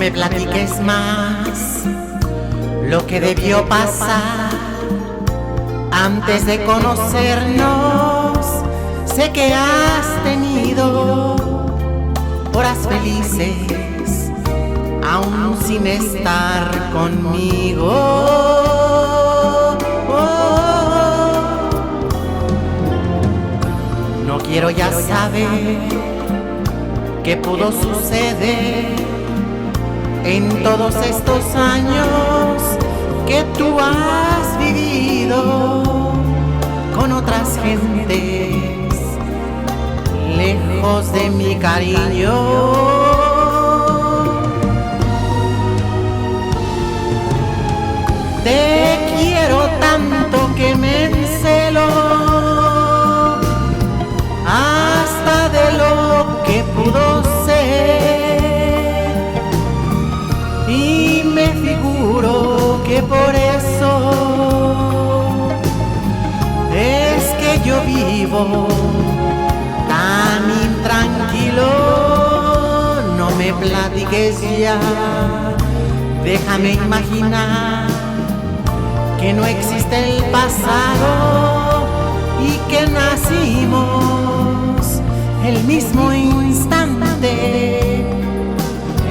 me platiques más lo que debió pasar antes de conocernos. Sé que has tenido horas felices aún sin estar conmigo. No quiero ya saber qué pudo suceder en todos estos años que tú has vivido con otras gentes, lejos de mi cariño. Te quiero tanto que me encelo hasta de lo que pudo ser, y me figuro que por eso es que yo vivo tan intranquilo. No me platiques ya, déjame imaginar que no existe el pasado y que nacimos el mismo instante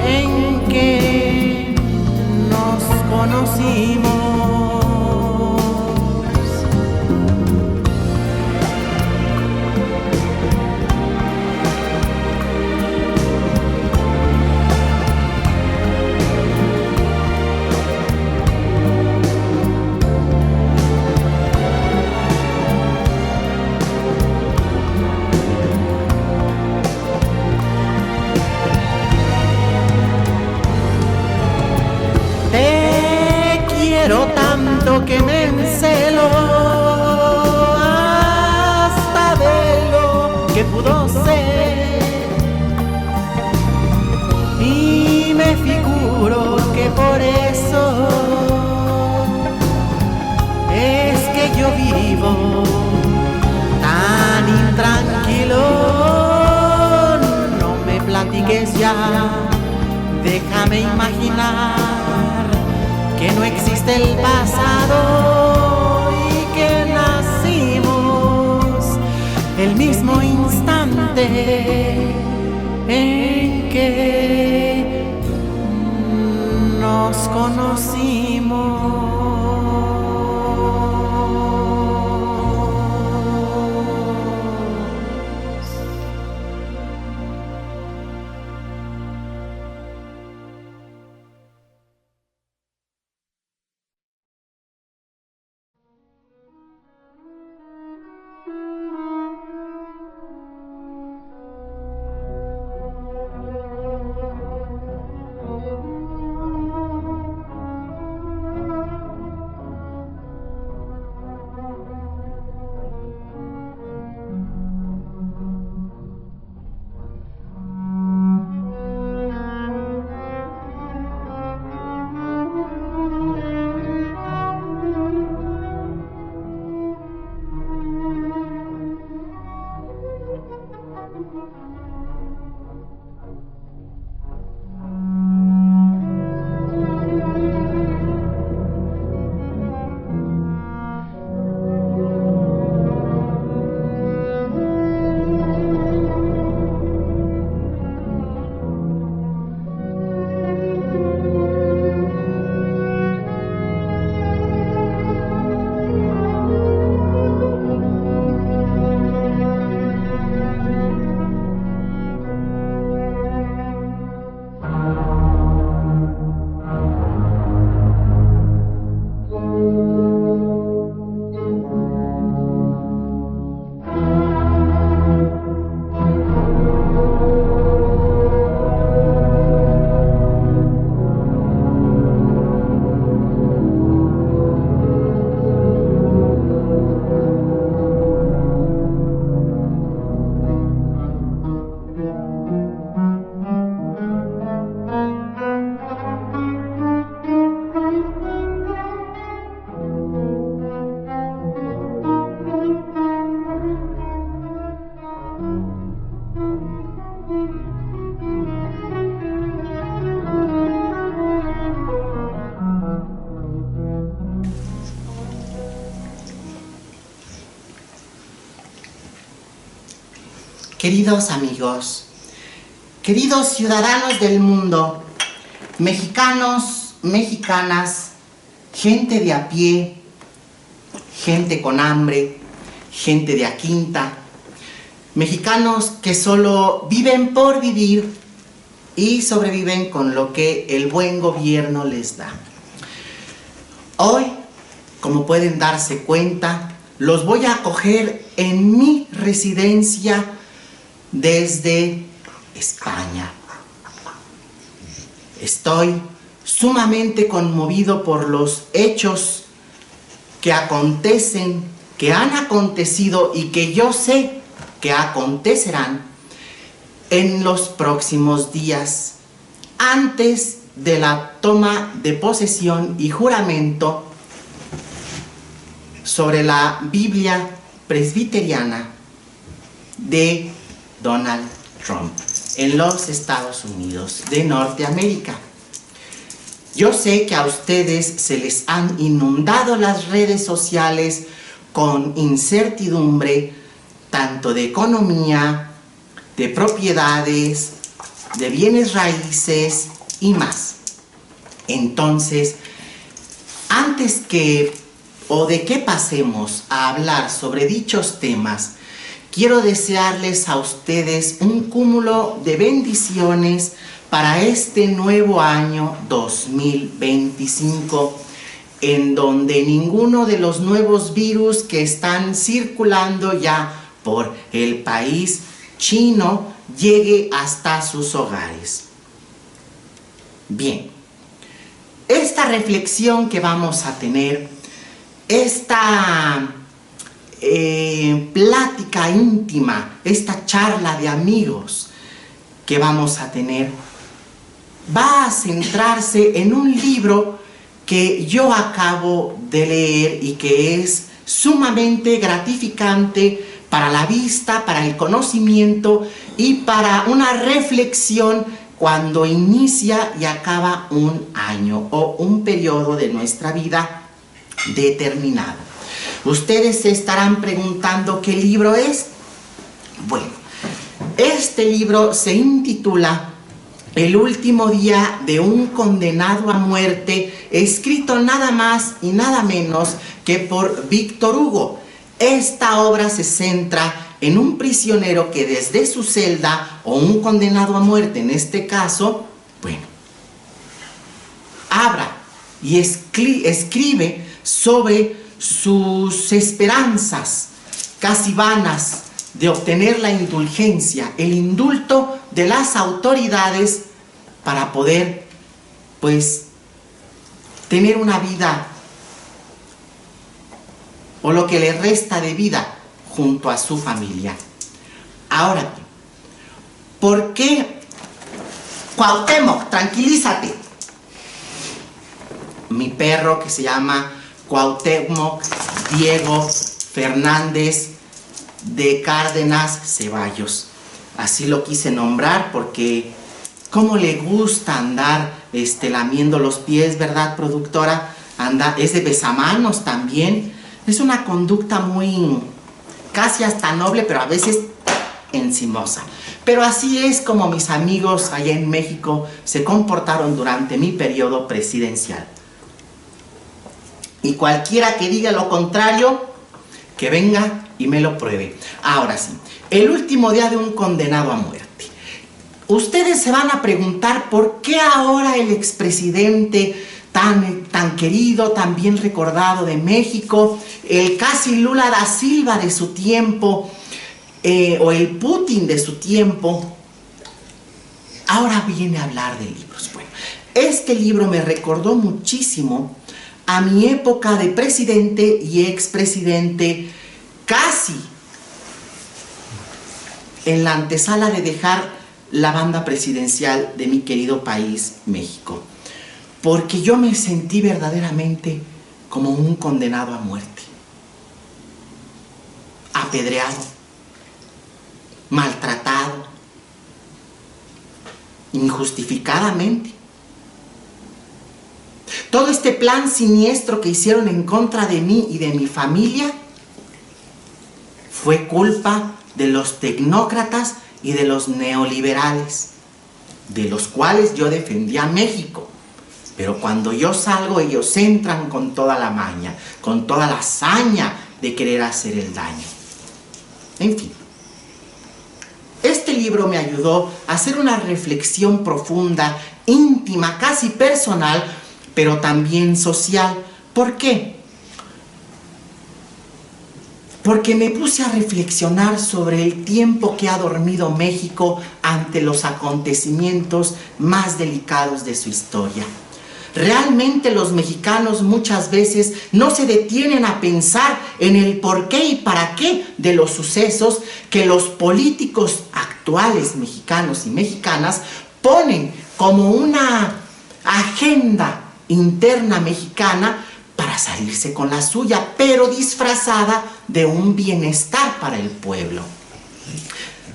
en que nos conocimos. Quiero tanto que me encelo hasta de lo que pudo ser, y me figuro que por eso es que yo vivo tan intranquilo. No me platiques ya, déjame imaginar que no existe el pasado y que nacimos el mismo instante en que nos conocimos. Queridos amigos, queridos ciudadanos del mundo, mexicanos, mexicanas, gente de a pie, gente con hambre, gente de a quinta, mexicanos que solo viven por vivir y sobreviven con lo que el buen gobierno les da. Hoy, como pueden darse cuenta, los voy a acoger en mi residencia desde España. Estoy sumamente conmovido por los hechos que acontecen, que han acontecido y que yo sé que acontecerán en los próximos días, antes de la toma de posesión y juramento sobre la Biblia presbiteriana de Donald Trump en los Estados Unidos de Norteamérica. Yo sé que a ustedes se les han inundado las redes sociales con incertidumbre, tanto de economía, de propiedades, de bienes raíces y más. Entonces, antes que de que pasemos a hablar sobre dichos temas, quiero desearles a ustedes un cúmulo de bendiciones para este nuevo año 2025, en donde ninguno de los nuevos virus que están circulando ya por el país chino llegue hasta sus hogares. Bien, esta reflexión que vamos a tener, esta plática íntima, esta charla de amigos que vamos a tener, va a centrarse en un libro que yo acabo de leer y que es sumamente gratificante para la vista, para el conocimiento y para una reflexión cuando inicia y acaba un año o un periodo de nuestra vida determinado. Ustedes se estarán preguntando qué libro es. Bueno, este libro se intitula El último día de un condenado a muerte, escrito nada más y nada menos que por Víctor Hugo. Esta obra se centra en un prisionero que desde su celda, o un condenado a muerte en este caso, bueno, habla y escribe sobre sus esperanzas casi vanas de obtener la indulgencia, el indulto de las autoridades para poder, pues, tener una vida o lo que le resta de vida junto a su familia. Ahora, ¿por qué? Cuauhtémoc, tranquilízate. Mi perro, que se llama Cuauhtémoc Diego Fernández de Cárdenas Ceballos. Así lo quise nombrar porque cómo le gusta andar lamiendo los pies, ¿verdad, productora? Es de besamanos también. Es una conducta muy, casi hasta noble, pero a veces encimosa. Pero así es como mis amigos allá en México se comportaron durante mi periodo presidencial. Y cualquiera que diga lo contrario, que venga y me lo pruebe. Ahora sí, el último día de un condenado a muerte. Ustedes se van a preguntar por qué ahora el expresidente tan querido, tan bien recordado de México, el casi Lula da Silva de su tiempo, o el Putin de su tiempo, ahora viene a hablar de libros. Bueno, este libro me recordó muchísimo a mi época de presidente y expresidente, casi en la antesala de dejar la banda presidencial de mi querido país, México. Porque yo me sentí verdaderamente como un condenado a muerte. Apedreado, maltratado, injustificadamente. Todo este plan siniestro que hicieron en contra de mí y de mi familia fue culpa de los tecnócratas y de los neoliberales, de los cuales yo defendía a México. Pero cuando yo salgo, ellos entran con toda la maña, con toda la hazaña de querer hacer el daño. En fin, este libro me ayudó a hacer una reflexión profunda, íntima, casi personal, pero también social. ¿Por qué? Porque me puse a reflexionar sobre el tiempo que ha dormido México ante los acontecimientos más delicados de su historia. Realmente los mexicanos muchas veces no se detienen a pensar en el por qué y para qué de los sucesos que los políticos actuales mexicanos y mexicanas ponen como una agenda interna mexicana para salirse con la suya, pero disfrazada de un bienestar para el pueblo.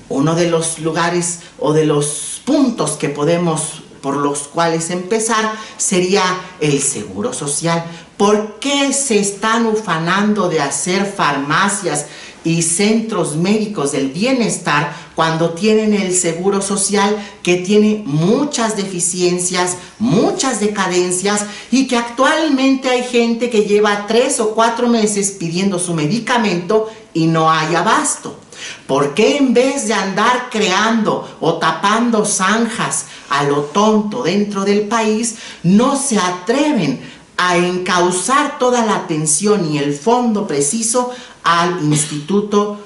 Uno de los lugares o de los puntos que podemos por los cuales empezar sería el seguro social. ¿Por qué se están ufanando de hacer farmacias y centros médicos del bienestar cuando tienen el seguro social que tiene muchas deficiencias, muchas decadencias y que actualmente hay gente que lleva 3 o 4 meses pidiendo su medicamento y no hay abasto? ¿Por qué en vez de andar creando o tapando zanjas a lo tonto dentro del país, no se atreven a encauzar toda la atención y el fondo preciso al Instituto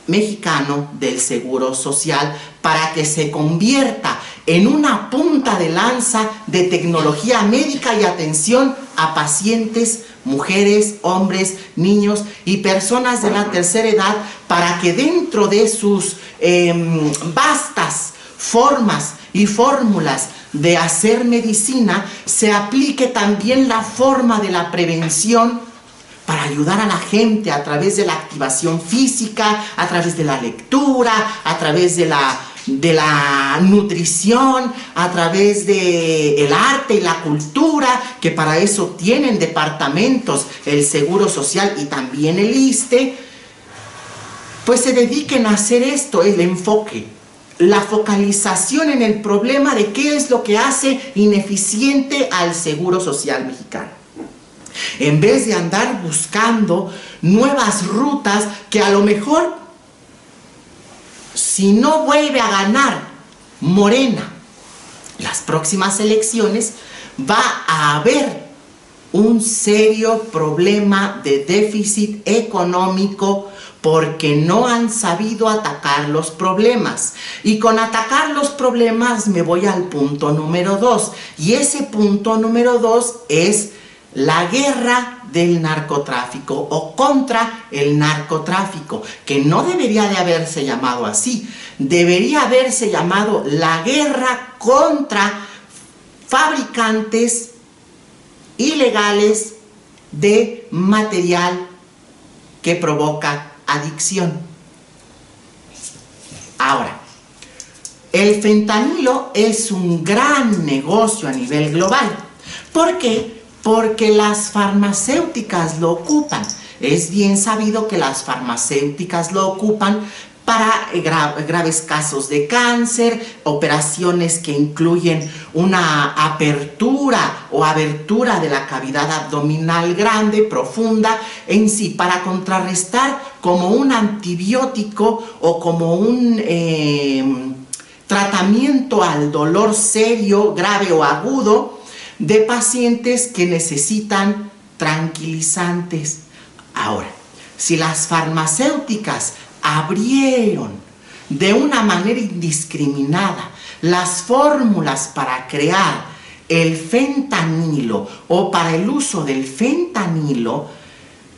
Mexicano del Seguro Social para que se convierta en una punta de lanza de tecnología médica y atención a pacientes, mujeres, hombres, niños y personas de la tercera edad, para que dentro de sus vastas formas y fórmulas de hacer medicina se aplique también la forma de la prevención para ayudar a la gente a través de la activación física, a través de la lectura, a través de la nutrición, a través del arte y la cultura, que para eso tienen departamentos el Seguro Social y también el ISSSTE, pues se dediquen a hacer esto, el enfoque, la focalización en el problema de qué es lo que hace ineficiente al Seguro Social mexicano. En vez de andar buscando nuevas rutas que a lo mejor, si no vuelve a ganar Morena las próximas elecciones, va a haber un serio problema de déficit económico porque no han sabido atacar los problemas. Y con atacar los problemas me voy al punto número 2. Y ese punto número 2 es la guerra del narcotráfico o contra el narcotráfico, que no debería de haberse llamado así, debería haberse llamado la guerra contra fabricantes ilegales de material que provoca adicción. Ahora, el fentanilo es un gran negocio a nivel global. ¿Por qué? Porque las farmacéuticas lo ocupan. Es bien sabido que las farmacéuticas lo ocupan para graves casos de cáncer, operaciones que incluyen una apertura o abertura de la cavidad abdominal grande, profunda, en sí, para contrarrestar como un antibiótico o como un tratamiento al dolor serio, grave o agudo de pacientes que necesitan tranquilizantes. Ahora, si las farmacéuticas abrieron de una manera indiscriminada las fórmulas para crear el fentanilo o para el uso del fentanilo,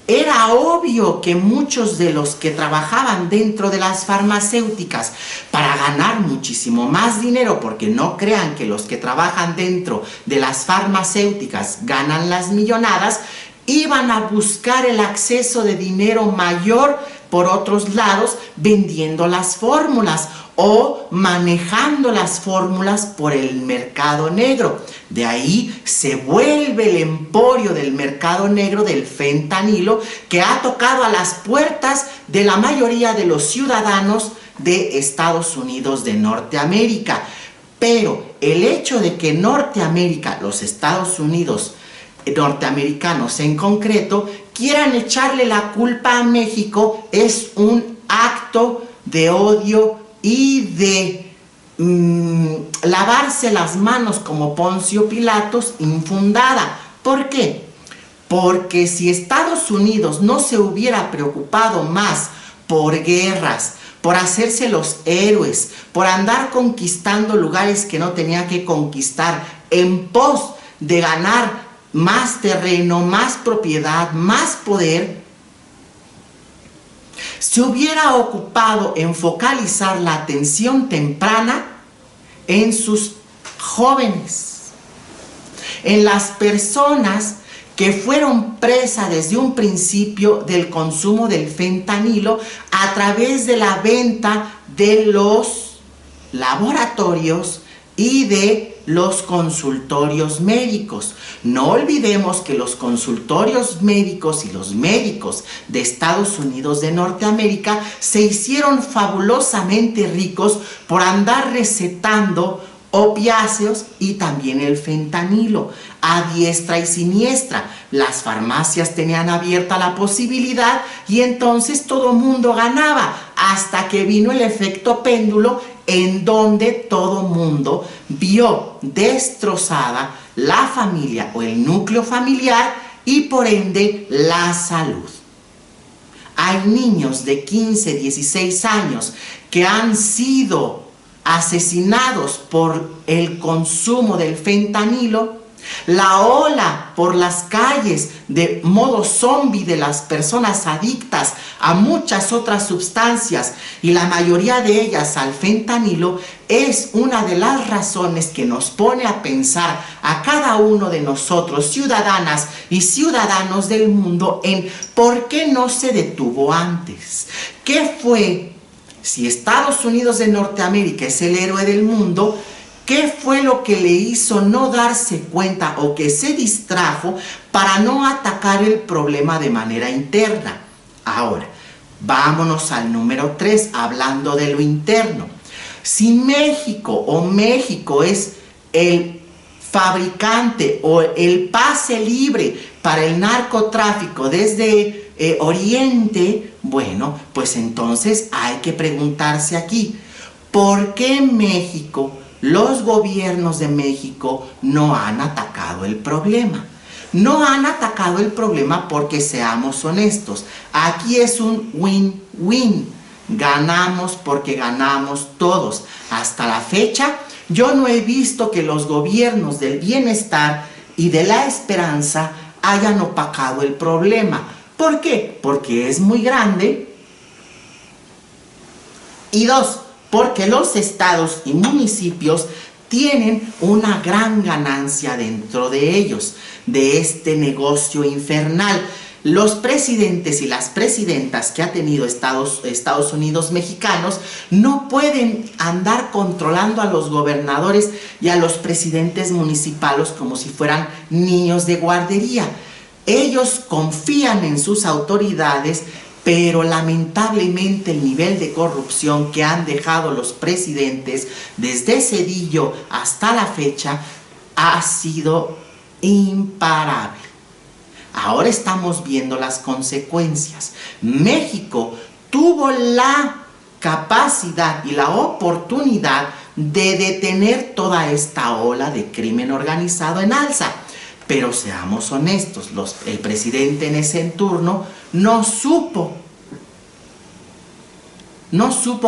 era obvio que muchos de los que trabajaban dentro de las farmacéuticas para ganar muchísimo más dinero, porque no crean que los que trabajan dentro de las farmacéuticas ganan las millonadas, iban a buscar el acceso de dinero mayor por otros lados vendiendo las fórmulas o manejando las fórmulas por el mercado negro. De ahí se vuelve el emporio del mercado negro del fentanilo, que ha tocado a las puertas de la mayoría de los ciudadanos de Estados Unidos de Norteamérica. Pero el hecho de que Norteamérica, los Estados Unidos norteamericanos en concreto, quieran echarle la culpa a México es un acto de odio y de lavarse las manos como Poncio Pilatos infundada. ¿Por qué? Porque si Estados Unidos no se hubiera preocupado más por guerras, por hacerse los héroes, por andar conquistando lugares que no tenía que conquistar, en pos de ganar más terreno, más propiedad, más poder, se hubiera ocupado en focalizar la atención temprana en sus jóvenes, en las personas que fueron presa desde un principio del consumo del fentanilo a través de la venta de los laboratorios y de los consultorios médicos. No olvidemos que los consultorios médicos y los médicos de Estados Unidos de Norteamérica se hicieron fabulosamente ricos por andar recetando opiáceos y también el fentanilo a diestra y siniestra. Las farmacias tenían abierta la posibilidad y entonces todo mundo ganaba, hasta que vino el efecto péndulo, en donde todo mundo vio destrozada la familia o el núcleo familiar y por ende la salud. Hay niños de 15, 16 años que han sido asesinados por el consumo del fentanilo. La ola por las calles de modo zombie de las personas adictas a muchas otras sustancias y la mayoría de ellas al fentanilo es una de las razones que nos pone a pensar a cada uno de nosotros, ciudadanas y ciudadanos del mundo, en por qué no se detuvo antes. ¿Qué fue? Si Estados Unidos de Norteamérica es el héroe del mundo, ¿qué fue lo que le hizo no darse cuenta o que se distrajo para no atacar el problema de manera interna? Ahora, vámonos al número 3, hablando de lo interno. Si México es el fabricante o el pase libre para el narcotráfico desde Oriente, bueno, pues entonces hay que preguntarse aquí, ¿por qué México, los gobiernos de México no han atacado el problema? No han atacado el problema porque, seamos honestos, aquí es un win-win. Ganamos porque ganamos todos. Hasta la fecha, yo no he visto que los gobiernos del bienestar y de la esperanza hayan opacado el problema. ¿Por qué? Porque es muy grande. Y 2, porque los estados y municipios tienen una gran ganancia dentro de ellos, de este negocio infernal. Los presidentes y las presidentas que ha tenido Estados Unidos mexicanos no pueden andar controlando a los gobernadores y a los presidentes municipales como si fueran niños de guardería. Ellos confían en sus autoridades, pero lamentablemente el nivel de corrupción que han dejado los presidentes desde Zedillo hasta la fecha ha sido imparable. Ahora estamos viendo las consecuencias. México tuvo la capacidad y la oportunidad de detener toda esta ola de crimen organizado en alza. Pero seamos honestos, el presidente en ese turno no supo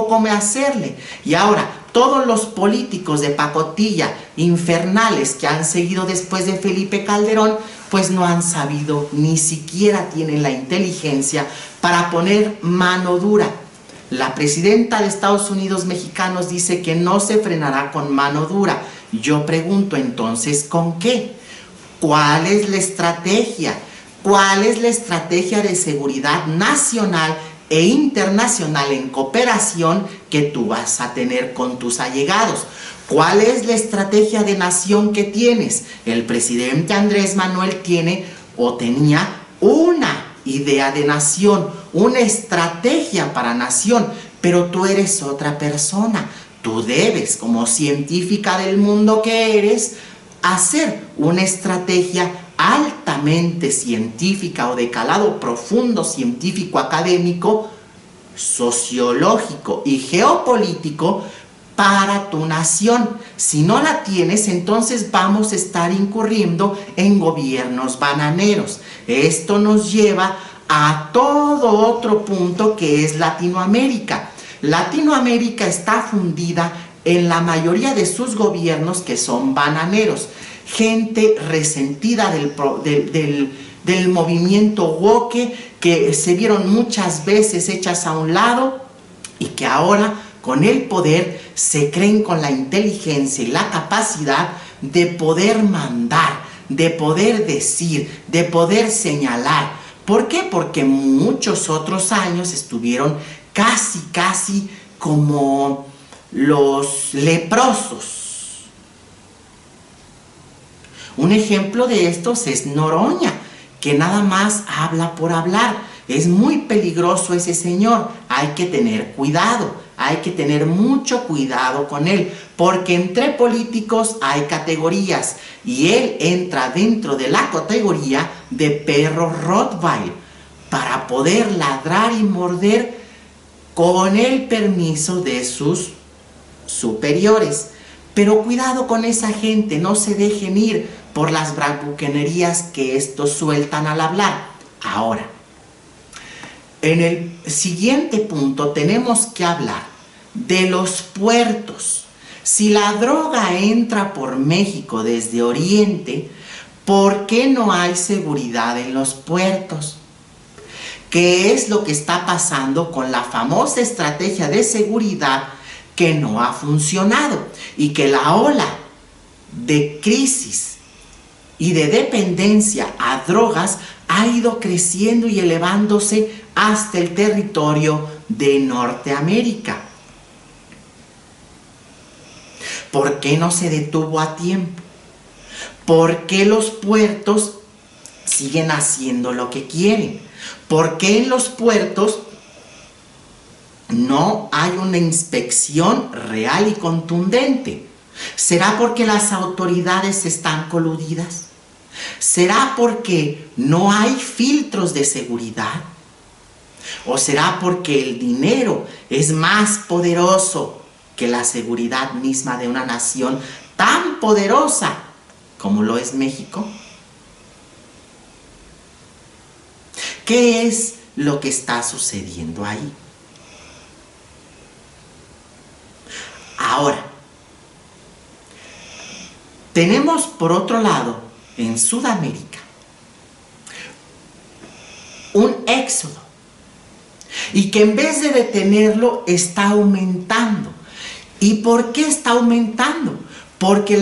cómo hacerle. Y ahora, todos los políticos de pacotilla infernales que han seguido después de Felipe Calderón, pues no han sabido, ni siquiera tienen la inteligencia para poner mano dura. La presidenta de Estados Unidos mexicanos dice que no se frenará con mano dura. Yo pregunto entonces, ¿con qué? ¿Cuál es la estrategia? ¿Cuál es la estrategia de seguridad nacional e internacional en cooperación que tú vas a tener con tus allegados. ¿Cuál es la estrategia de nación que tienes? El presidente Andrés Manuel tiene o tenía una idea de nación, una estrategia para nación, pero tú eres otra persona. Tú debes, como científica del mundo que eres, hacer una estrategia altamente científica o de calado profundo científico académico, sociológico y geopolítico para tu nación. Si no la tienes, entonces vamos a estar incurriendo en gobiernos bananeros. Esto nos lleva a todo otro punto que es Latinoamérica. Latinoamérica está fundida en la mayoría de sus gobiernos que son bananeros. Gente resentida del movimiento woke, que se vieron muchas veces hechas a un lado y que ahora con el poder se creen con la inteligencia y la capacidad de poder mandar, de poder decir, de poder señalar. ¿Por qué? Porque muchos otros años estuvieron casi como los leprosos. Un ejemplo de estos es Noroña, que nada más habla por hablar. Es muy peligroso ese señor. Hay que tener cuidado, hay que tener mucho cuidado con él, porque entre políticos hay categorías y él entra dentro de la categoría de perro Rottweiler para poder ladrar y morder con el permiso de sus superiores. Pero cuidado con esa gente, no se dejen ir por las bravuconerías que estos sueltan al hablar. Ahora, en el siguiente punto tenemos que hablar de los puertos. Si la droga entra por México desde Oriente, ¿por qué no hay seguridad en los puertos? ¿Qué es lo que está pasando con la famosa estrategia de seguridad que no ha funcionado y que la ola de crisis y de dependencia a drogas ha ido creciendo y elevándose hasta el territorio de Norteamérica? ¿Por qué no se detuvo a tiempo? ¿Por qué los puertos siguen haciendo lo que quieren? ¿Por qué en los puertos no hay una inspección real y contundente? ¿Será porque las autoridades están coludidas? ¿Será porque no hay filtros de seguridad? ¿O será porque el dinero es más poderoso que la seguridad misma de una nación tan poderosa como lo es México? ¿Qué es lo que está sucediendo ahí? Ahora, tenemos por otro lado en Sudamérica un éxodo y que en vez de detenerlo está aumentando. ¿Y por qué está aumentando? Porque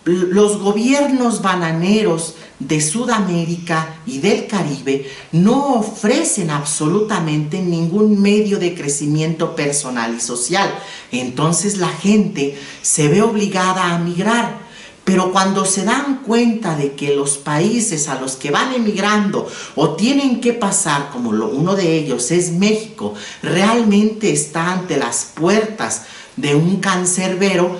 los gobiernos bananeros de Sudamérica y del Caribe no ofrecen absolutamente ningún medio de crecimiento personal y social. Entonces la gente se ve obligada a migrar. Pero cuando se dan cuenta de que los países a los que van emigrando o tienen que pasar, como uno de ellos es México, realmente está ante las puertas de un cancerbero,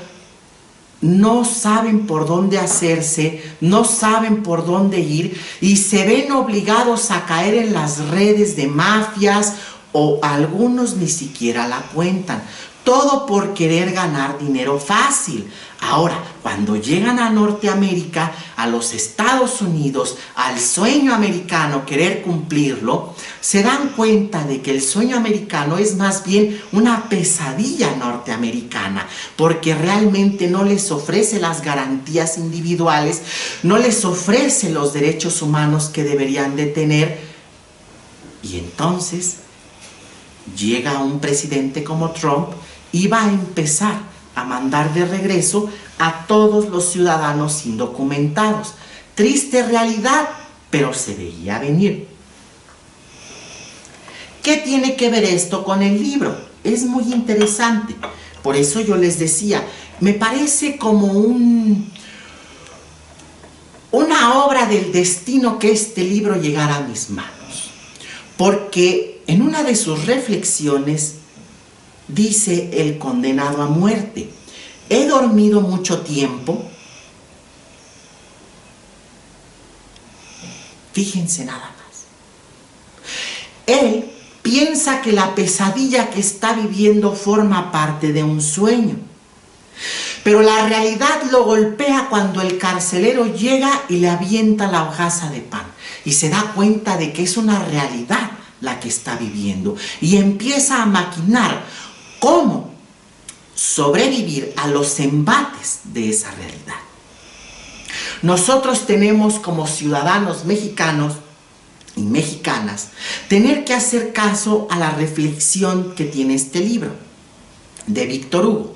no saben por dónde hacerse, no saben por dónde ir y se ven obligados a caer en las redes de mafias o algunos ni siquiera la cuentan. Todo por querer ganar dinero fácil. Ahora, cuando llegan a Norteamérica, a los Estados Unidos, al sueño americano, querer cumplirlo, se dan cuenta de que el sueño americano es más bien una pesadilla norteamericana, porque realmente no les ofrece las garantías individuales, no les ofrece los derechos humanos que deberían de tener. Y entonces llega un presidente como Trump y va a empezar a mandar de regreso a todos los ciudadanos indocumentados. Triste realidad, pero se veía venir. ¿Qué tiene que ver esto con el libro? Es muy interesante. Por eso yo les decía, me parece como una obra del destino que este libro llegara a mis manos. Porque en una de sus reflexiones dice el condenado a muerte: he dormido mucho tiempo. Fíjense nada más. Él piensa que la pesadilla que está viviendo forma parte de un sueño. Pero la realidad lo golpea cuando el carcelero llega y le avienta la hogaza de pan. Y se da cuenta de que es una realidad la que está viviendo. Y empieza a maquinar cómo sobrevivir a los embates de esa realidad. Nosotros tenemos como ciudadanos mexicanos y mexicanas tener que hacer caso a la reflexión que tiene este libro de Víctor Hugo,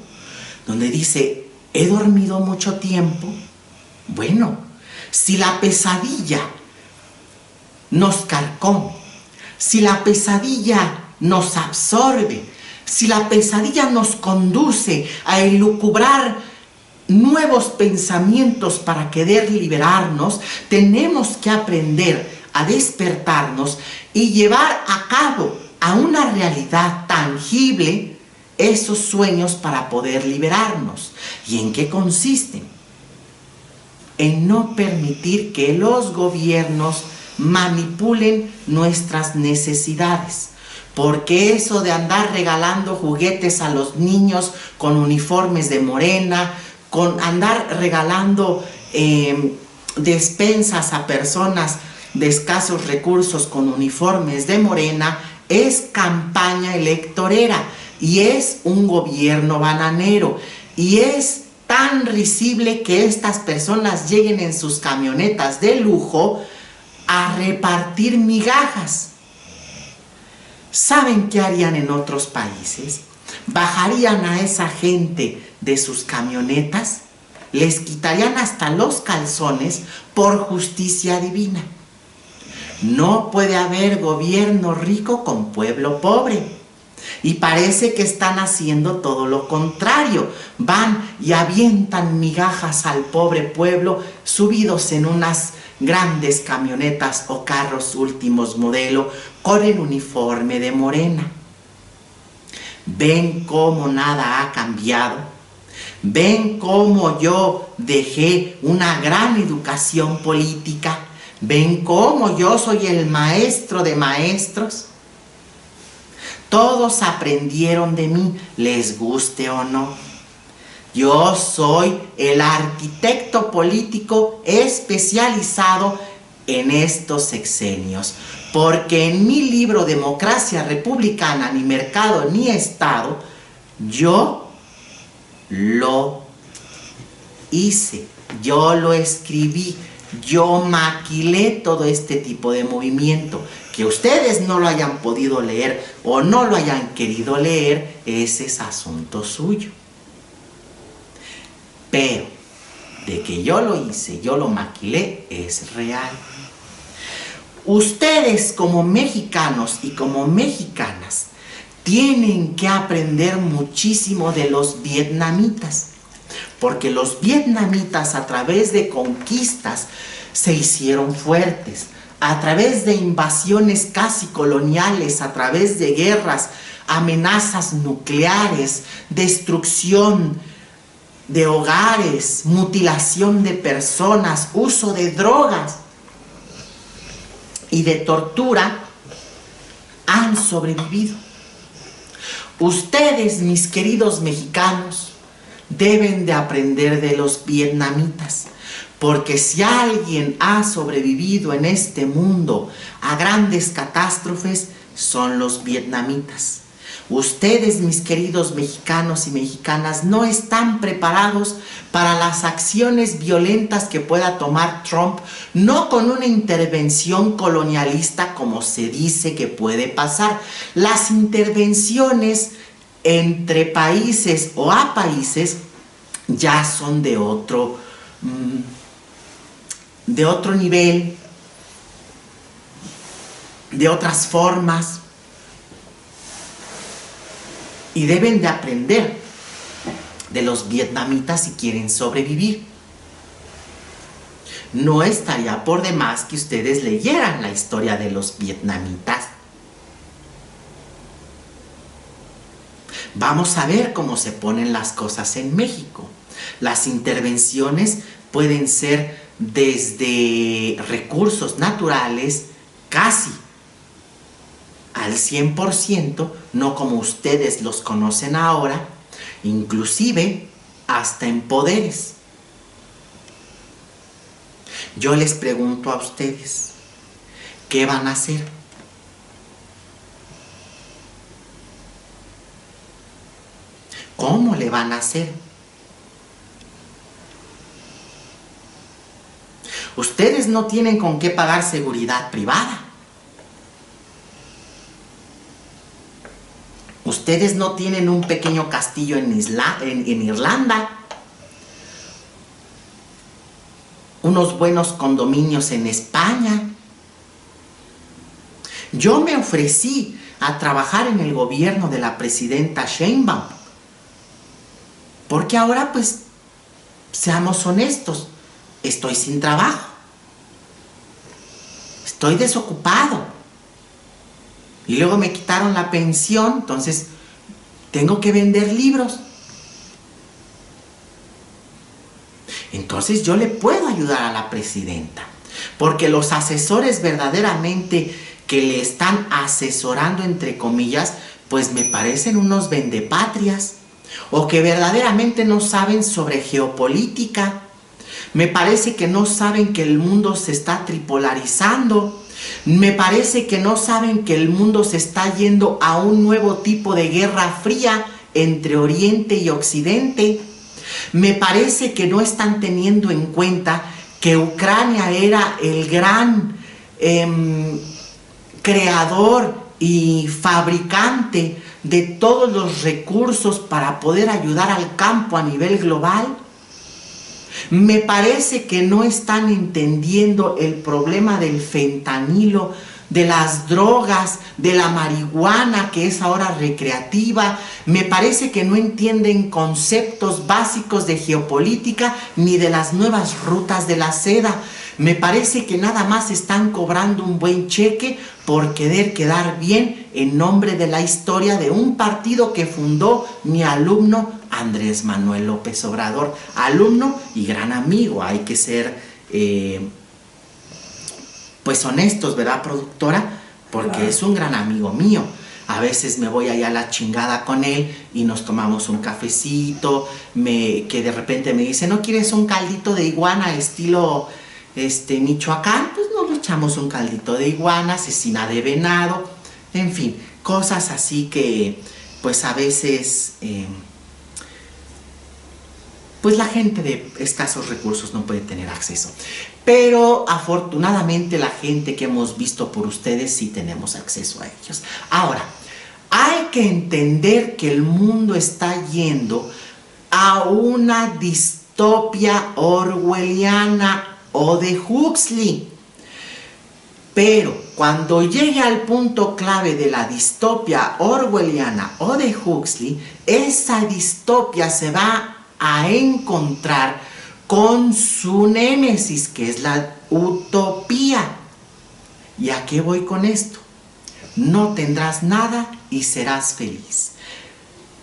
donde dice: he dormido mucho tiempo. Bueno, si la pesadilla nos carcome, si la pesadilla nos absorbe, si la pesadilla nos conduce a elucubrar nuevos pensamientos para querer liberarnos, tenemos que aprender a despertarnos y llevar a cabo a una realidad tangible esos sueños para poder liberarnos. ¿Y en qué consisten? En no permitir que los gobiernos manipulen nuestras necesidades. Porque eso de andar regalando juguetes a los niños con uniformes de Morena, con andar regalando despensas a personas de escasos recursos con uniformes de Morena, es campaña electorera y es un gobierno bananero. Y es tan risible que estas personas lleguen en sus camionetas de lujo a repartir migajas. ¿Saben qué harían en otros países? Bajarían a esa gente de sus camionetas, les quitarían hasta los calzones por justicia divina. No puede haber gobierno rico con pueblo pobre. Y parece que están haciendo todo lo contrario. Van y avientan migajas al pobre pueblo subidos en unas grandes camionetas o carros últimos modelo con el uniforme de Morena. ¿Ven cómo nada ha cambiado? ¿Ven cómo yo dejé una gran educación política? ¿Ven cómo yo soy el maestro de maestros? Todos aprendieron de mí, les guste o no. Yo soy el arquitecto político especializado en estos sexenios, porque en mi libro Democracia Republicana, ni mercado ni Estado, yo lo hice, yo lo escribí, yo maquilé todo este tipo de movimiento. Que ustedes no lo hayan podido leer o no lo hayan querido leer, ese es asunto suyo. Pero de que yo lo hice, yo lo maquilé, es real. Ustedes como mexicanos y como mexicanas tienen que aprender muchísimo de los vietnamitas, porque los vietnamitas a través de conquistas se hicieron fuertes, a través de invasiones casi coloniales, a través de guerras, amenazas nucleares, destrucción de hogares, mutilación de personas, uso de drogas y de tortura, han sobrevivido. Ustedes, mis queridos mexicanos, deben de aprender de los vietnamitas, porque si alguien ha sobrevivido en este mundo a grandes catástrofes, son los vietnamitas. Ustedes, mis queridos mexicanos y mexicanas, no están preparados para las acciones violentas que pueda tomar Trump, no con una intervención colonialista como se dice que puede pasar. Las intervenciones entre países o a países ya son de otro nivel, de otras formas. Y deben de aprender de los vietnamitas si quieren sobrevivir. No estaría por demás que ustedes leyeran la historia de los vietnamitas. Vamos a ver cómo se ponen las cosas en México. Las intervenciones pueden ser desde recursos naturales casi al 100%, no como ustedes los conocen ahora, inclusive hasta en poderes. Yo les pregunto a ustedes, ¿qué van a hacer? ¿Cómo le van a hacer? Ustedes no tienen con qué pagar seguridad privada. Ustedes no tienen un pequeño castillo en Irlanda, unos buenos condominios en España. Yo me ofrecí a trabajar en el gobierno de la presidenta Sheinbaum, porque ahora, pues, seamos honestos, estoy sin trabajo, estoy desocupado, y luego me quitaron la pensión, entonces tengo que vender libros. Entonces yo le puedo ayudar a la presidenta, porque los asesores verdaderamente que le están asesorando, entre comillas, pues me parecen unos vendepatrias, o que verdaderamente no saben sobre geopolítica. Me parece que no saben que el mundo se está tripolarizando. Me parece que no saben que el mundo se está yendo a un nuevo tipo de guerra fría entre Oriente y Occidente. Me parece que no están teniendo en cuenta que Ucrania era el gran creador y fabricante de todos los recursos para poder ayudar al campo a nivel global. Me parece que no están entendiendo el problema del fentanilo, de las drogas, de la marihuana que es ahora recreativa. Me parece que no entienden conceptos básicos de geopolítica ni de las nuevas rutas de la seda. Me parece que nada más están cobrando un buen cheque por querer quedar bien en nombre de la historia de un partido que fundó mi alumno Andrés Manuel López Obrador, alumno y gran amigo. Hay que ser pues honestos, ¿verdad, productora? Porque claro, es un gran amigo mío. A veces me voy allá a la chingada con él y nos tomamos un cafecito, que de repente me dice, ¿no quieres un caldito de iguana estilo Michoacán? Pues nos echamos un caldito de iguana, cecina de venado, en fin, cosas así que pues a veces pues la gente de escasos recursos no puede tener acceso. Pero afortunadamente la gente que hemos visto por ustedes sí tenemos acceso a ellos. Ahora, hay que entender que el mundo está yendo a una distopia orwelliana o de Huxley. Pero cuando llegue al punto clave de la distopia orwelliana o de Huxley, esa distopia se va a encontrar con su némesis, que es la utopía. ¿Y a qué voy con esto? No tendrás nada y serás feliz.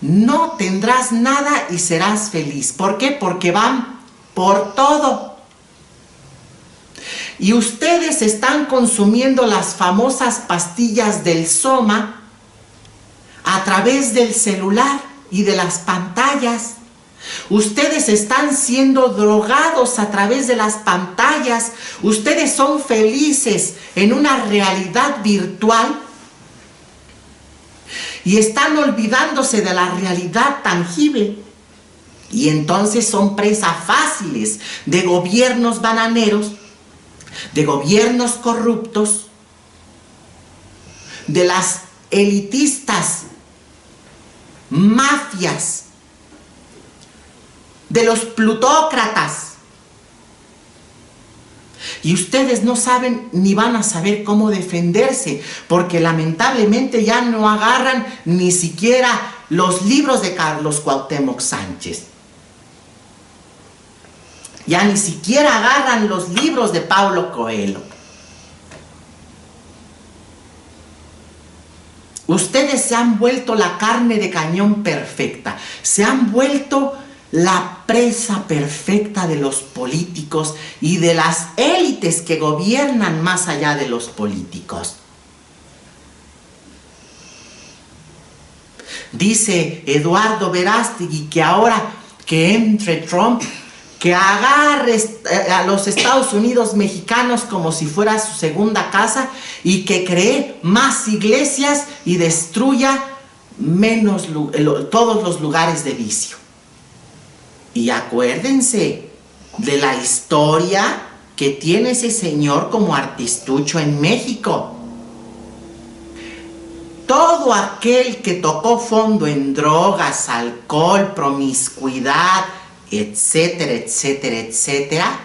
No tendrás nada y serás feliz. ¿Por qué? Porque van por todo. Y ustedes están consumiendo las famosas pastillas del Soma a través del celular y de las pantallas. Ustedes están siendo drogados a través de las pantallas. Ustedes son felices en una realidad virtual y están olvidándose de la realidad tangible. Y entonces son presas fáciles de gobiernos bananeros, de gobiernos corruptos, de las elitistas, mafias, de los plutócratas. Y ustedes no saben ni van a saber cómo defenderse, porque lamentablemente ya no agarran ni siquiera los libros de Carlos Cuauhtémoc Sánchez. Ya ni siquiera agarran los libros de Paulo Coelho. Ustedes se han vuelto la carne de cañón perfecta. Se han vuelto la presa perfecta de los políticos y de las élites que gobiernan más allá de los políticos. Dice Eduardo Verástegui que ahora que entre Trump, que agarre a los Estados Unidos mexicanos como si fuera su segunda casa y que cree más iglesias y destruya todos los lugares de vicio. Y acuérdense de la historia que tiene ese señor como artistucho en México. Todo aquel que tocó fondo en drogas, alcohol, promiscuidad, etcétera, etcétera, etcétera,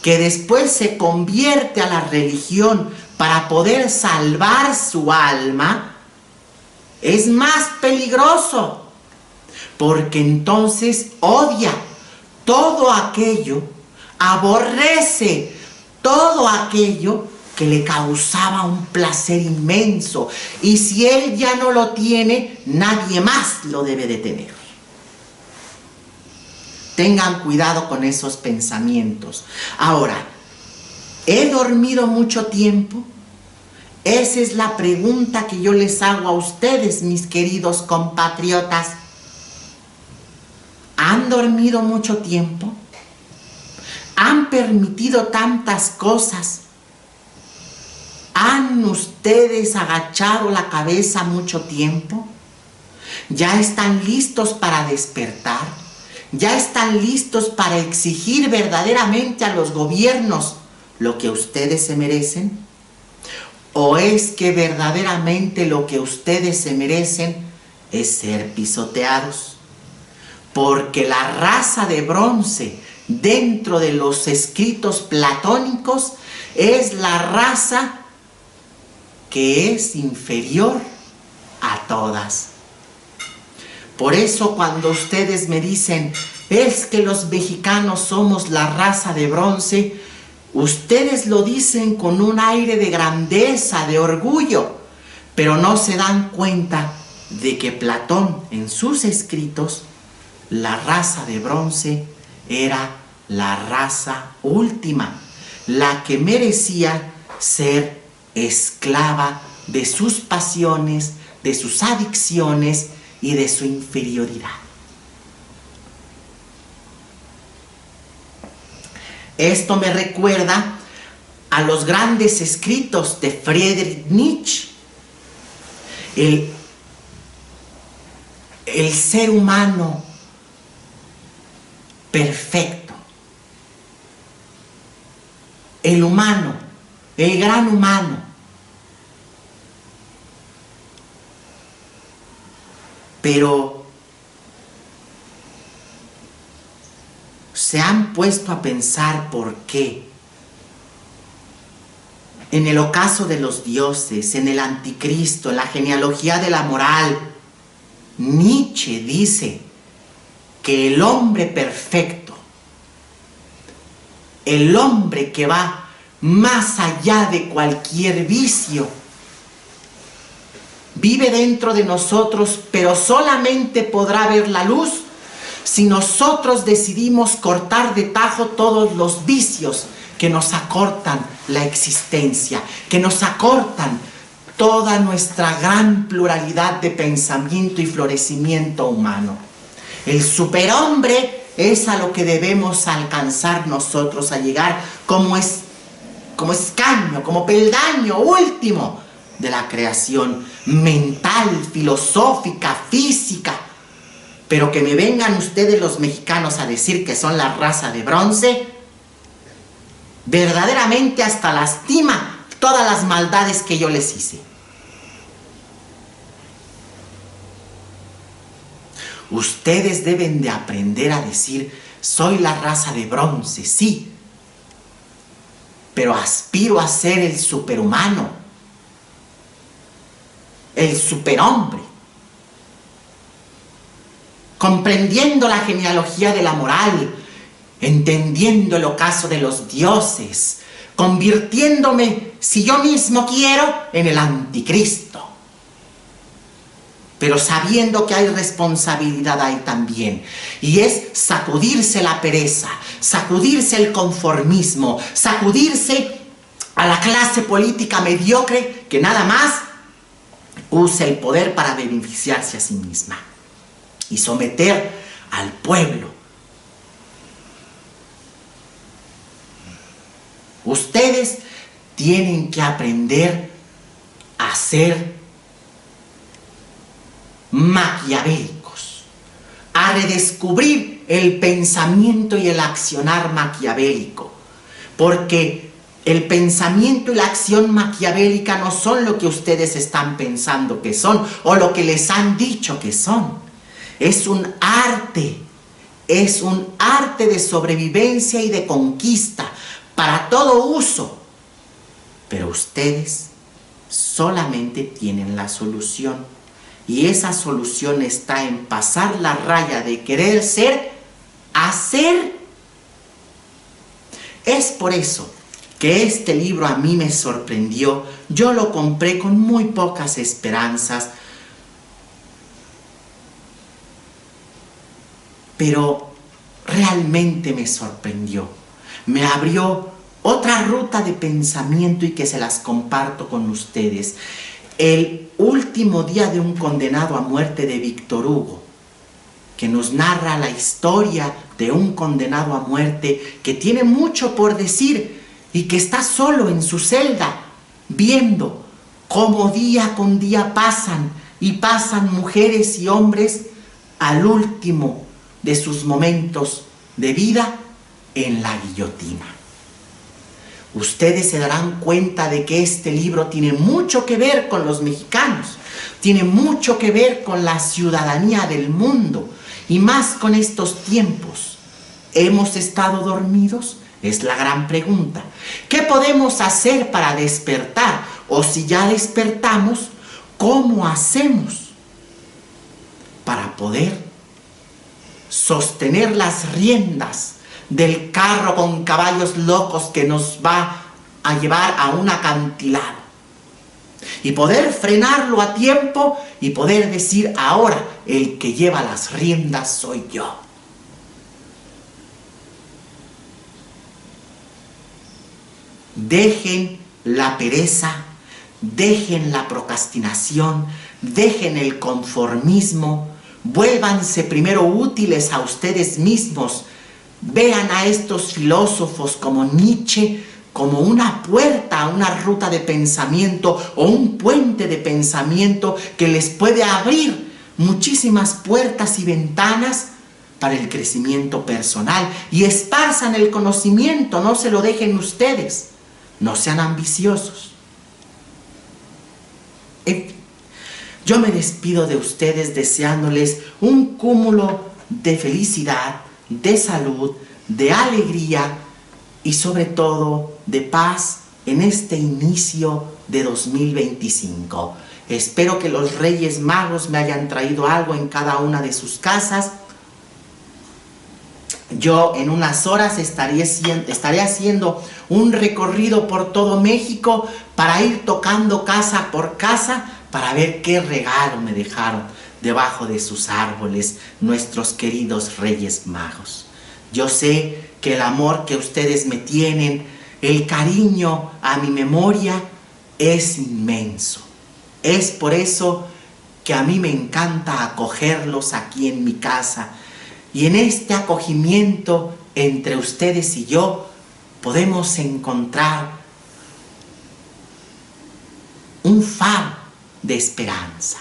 que después se convierte a la religión para poder salvar su alma, es más peligroso, porque entonces odia todo aquello, aborrece todo aquello que le causaba un placer inmenso, y si él ya no lo tiene, nadie más lo debe de tener. Tengan cuidado con esos pensamientos. Ahora, ¿he dormido mucho tiempo? Esa es la pregunta que yo les hago a ustedes, mis queridos compatriotas. ¿Han dormido mucho tiempo? ¿Han permitido tantas cosas? ¿Han ustedes agachado la cabeza mucho tiempo? ¿Ya están listos para despertar? ¿Ya están listos para exigir verdaderamente a los gobiernos lo que ustedes se merecen? ¿O es que verdaderamente lo que ustedes se merecen es ser pisoteados? Porque la raza de bronce dentro de los escritos platónicos es la raza que es inferior a todas. Por eso cuando ustedes me dicen, es que los mexicanos somos la raza de bronce, ustedes lo dicen con un aire de grandeza, de orgullo, pero no se dan cuenta de que Platón en sus escritos, la raza de bronce era la raza última, la que merecía ser esclava de sus pasiones, de sus adicciones y de su inferioridad. Esto me recuerda a los grandes escritos de Friedrich Nietzsche. El ser humano perfecto. El humano, el gran humano. Pero se han puesto a pensar por qué. En el ocaso de los dioses, en el anticristo, en la genealogía de la moral, Nietzsche dice que el hombre perfecto, el hombre que va más allá de cualquier vicio, vive dentro de nosotros, pero solamente podrá ver la luz si nosotros decidimos cortar de tajo todos los vicios que nos acortan la existencia, que nos acortan toda nuestra gran pluralidad de pensamiento y florecimiento humano. El superhombre es a lo que debemos alcanzar nosotros, a llegar como escaño, como peldaño último de la creación mental, filosófica, física. Pero que me vengan ustedes los mexicanos a decir que son la raza de bronce, verdaderamente hasta lastima todas las maldades que yo les hice. Ustedes deben de aprender a decir, soy la raza de bronce, sí, pero aspiro a ser el superhumano, el superhombre. comprendiendo la genealogía de la moral, entendiendo el ocaso de los dioses, convirtiéndome, si yo mismo quiero, en el anticristo. Pero sabiendo que hay responsabilidad ahí también. Y es sacudirse la pereza, sacudirse el conformismo, sacudirse a la clase política mediocre que nada más usa el poder para beneficiarse a sí misma. Y someter al pueblo. Ustedes tienen que aprender a ser maquiavélicos, a redescubrir el pensamiento y el accionar maquiavélico, porque el pensamiento y la acción maquiavélica no son lo que ustedes están pensando que son o lo que les han dicho que son. Es un arte de sobrevivencia y de conquista para todo uso, pero ustedes solamente tienen la solución. Y esa solución está en pasar la raya de querer ser a ser. Es por eso que este libro a mí me sorprendió. Yo lo compré con muy pocas esperanzas, pero realmente me sorprendió. Me abrió otra ruta de pensamiento y que se las comparto con ustedes. El último día de un condenado a muerte de Víctor Hugo, que nos narra la historia de un condenado a muerte que tiene mucho por decir y que está solo en su celda, viendo cómo día con día pasan mujeres y hombres al último de sus momentos de vida en la guillotina. Ustedes se darán cuenta de que este libro tiene mucho que ver con los mexicanos, tiene mucho que ver con la ciudadanía del mundo y más con estos tiempos. ¿Hemos estado dormidos? Es la gran pregunta. ¿Qué podemos hacer para despertar? O si ya despertamos, ¿cómo hacemos para poder sostener las riendas del carro con caballos locos que nos va a llevar a un acantilado? Y poder frenarlo a tiempo y poder decir: ahora el que lleva las riendas soy yo. Dejen la pereza, dejen la procrastinación, dejen el conformismo, vuélvanse primero útiles a ustedes mismos. Vean a estos filósofos como Nietzsche como una puerta a una ruta de pensamiento o un puente de pensamiento que les puede abrir muchísimas puertas y ventanas para el crecimiento personal. Y esparzan el conocimiento, no se lo dejen ustedes, no sean ambiciosos. Yo me despido de ustedes deseándoles un cúmulo de felicidad, de salud, de alegría y sobre todo de paz en este inicio de 2025. Espero que los Reyes Magos me hayan traído algo en cada una de sus casas. Yo en unas horas estaré haciendo un recorrido por todo México para ir tocando casa por casa para ver qué regalo me dejaron debajo de sus árboles nuestros queridos Reyes Magos. Yo sé que el amor que ustedes me tienen, el cariño a mi memoria es inmenso. Es por eso que a mí me encanta acogerlos aquí en mi casa. Y en este acogimiento entre ustedes y yo podemos encontrar un faro de esperanza.